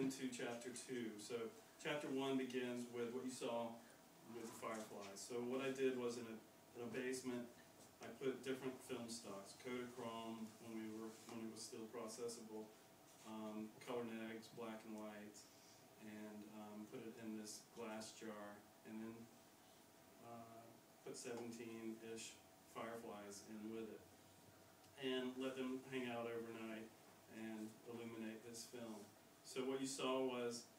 into chapter 2. So chapter 1 begins with what you saw with the fireflies. So what I did was in a basement, I put different film stocks, Kodachrome when it was still processable, color negs, black and white, and put it in this glass jar, and then put 17-ish fireflies in with it, and let them hang out overnight and illuminate this film. So what you saw was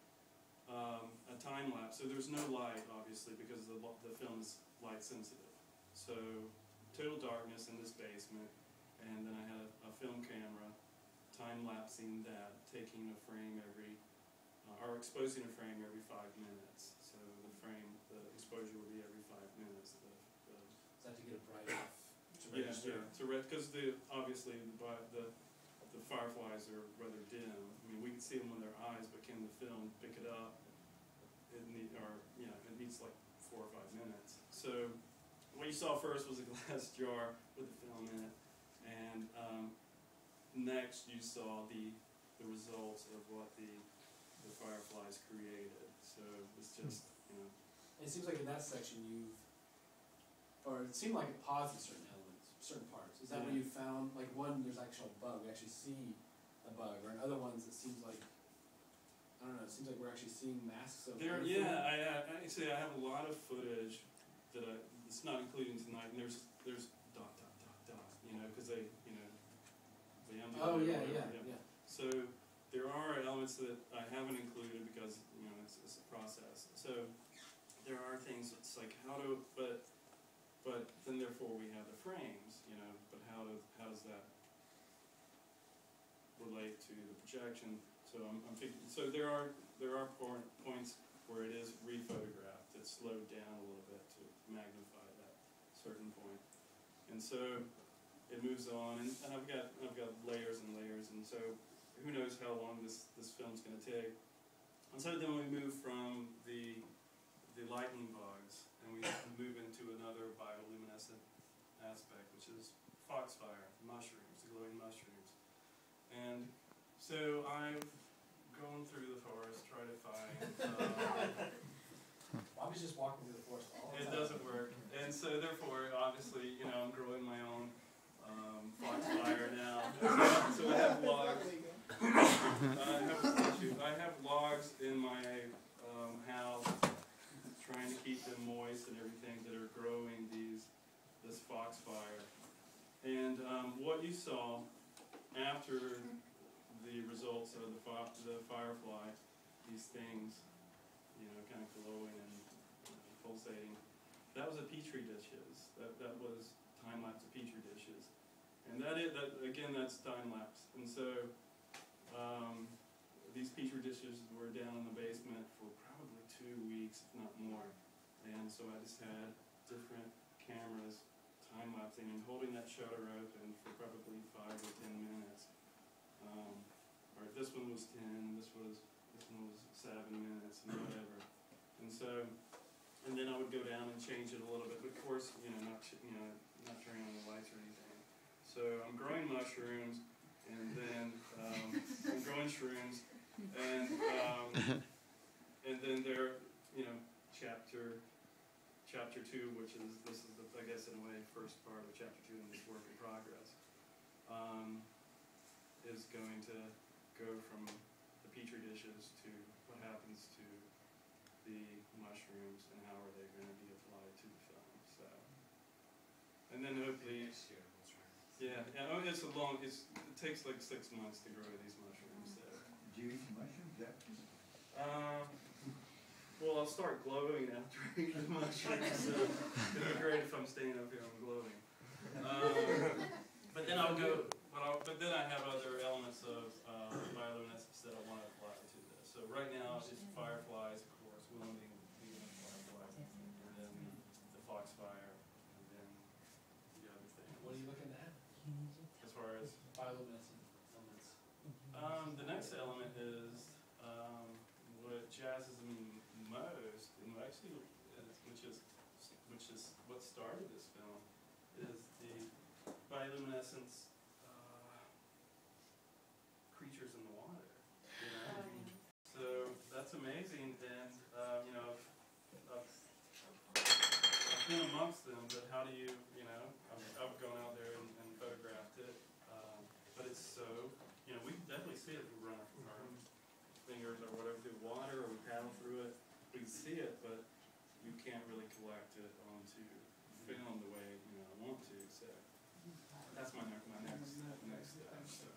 a time lapse. So there's no light, obviously, because the film is light sensitive. So total darkness in this basement, and then I had a film camera time-lapsing that, taking a frame or exposing a frame every 5 minutes. So the exposure would be every 5 minutes. Is that to get it bright enough to register? Yeah, because obviously the fireflies are rather dim. I mean, we can see them with our eyes, but can the film pick it up? It needs like 4 or 5 minutes. So what you saw first was a glass jar with the film in it, and next you saw the results of what the fireflies created. So it's just, It seems like in that section it seemed like it paused at certain elements, certain parts. Is that where you found, like one, there's actual bug, we actually see a bug, or in other ones it seems like, I don't know, it seems like we're actually seeing masks of I have a lot of footage that it's not including tonight, and there's dot, because they So there are elements that I haven't included because, it's a process. So there are things that's like but then therefore we have the frames, but how does that relate to the projection? So I'm thinking, so there are points where it is rephotographed. It's slowed down a little bit to magnify that certain point. And so it moves on, and I've got layers and layers, and so who knows how long this film's going to take. And so then we move from the lightning bugs, and we move into another bioluminescent aspect, which is foxfire, mushrooms, the glowing mushrooms. And so I've gone through the forest, try to find... Bobby's just walking through the forest all the time. It doesn't work. And so therefore, obviously, I'm growing my own foxfire now. So I have logs. I have logs in my house, trying to keep them moist and everything, that are growing this foxfire. And what you saw after the results of the firefly, these things, kind of glowing and pulsating, that was a petri dishes. That was time lapse of petri dishes, and again that's time lapse. And so these petri dishes were down in the basement for probably 2 weeks, if not more. And so I just had different cameras time lapsing and holding that shutter open for probably 5 or 10 minutes. Or this one was 10, this one was 7 minutes, and whatever. And so, and then I would go down and change it a little bit, but of course, not turning on the lights or anything. So I'm growing mushrooms, and then I'm growing shrooms, and then there, chapter 2, which is I guess in a way first part of chapter 2 in this work in progress, is going to go from the petri dishes to what happens to the mushrooms and how are they going to be applied to the film. So, and then hopefully, it takes like 6 months to grow these mushrooms. So. Do you eat mushrooms? Well, I'll start glowing after eating the mushrooms. So it'd be great if I'm staying up here and glowing. But then But then I have other elements of bioluminescence that I want to apply to this. So right now it's fireflies, of course, leading fireflies, and then the foxfire, and then the other thing. What are you looking at? As far as bioluminescent elements. The next element is what jazzes me most, and actually, which is what started this film, is the bioluminescence creatures in the water. been amongst them, but how do you, you know, I've gone out there and photographed it, but it's so, you know, we can definitely see it if we run our fingers or whatever through water, or we paddle through it, we can see it, but you can't really collect it onto film the way, you know, I want to, so that's my next step, so.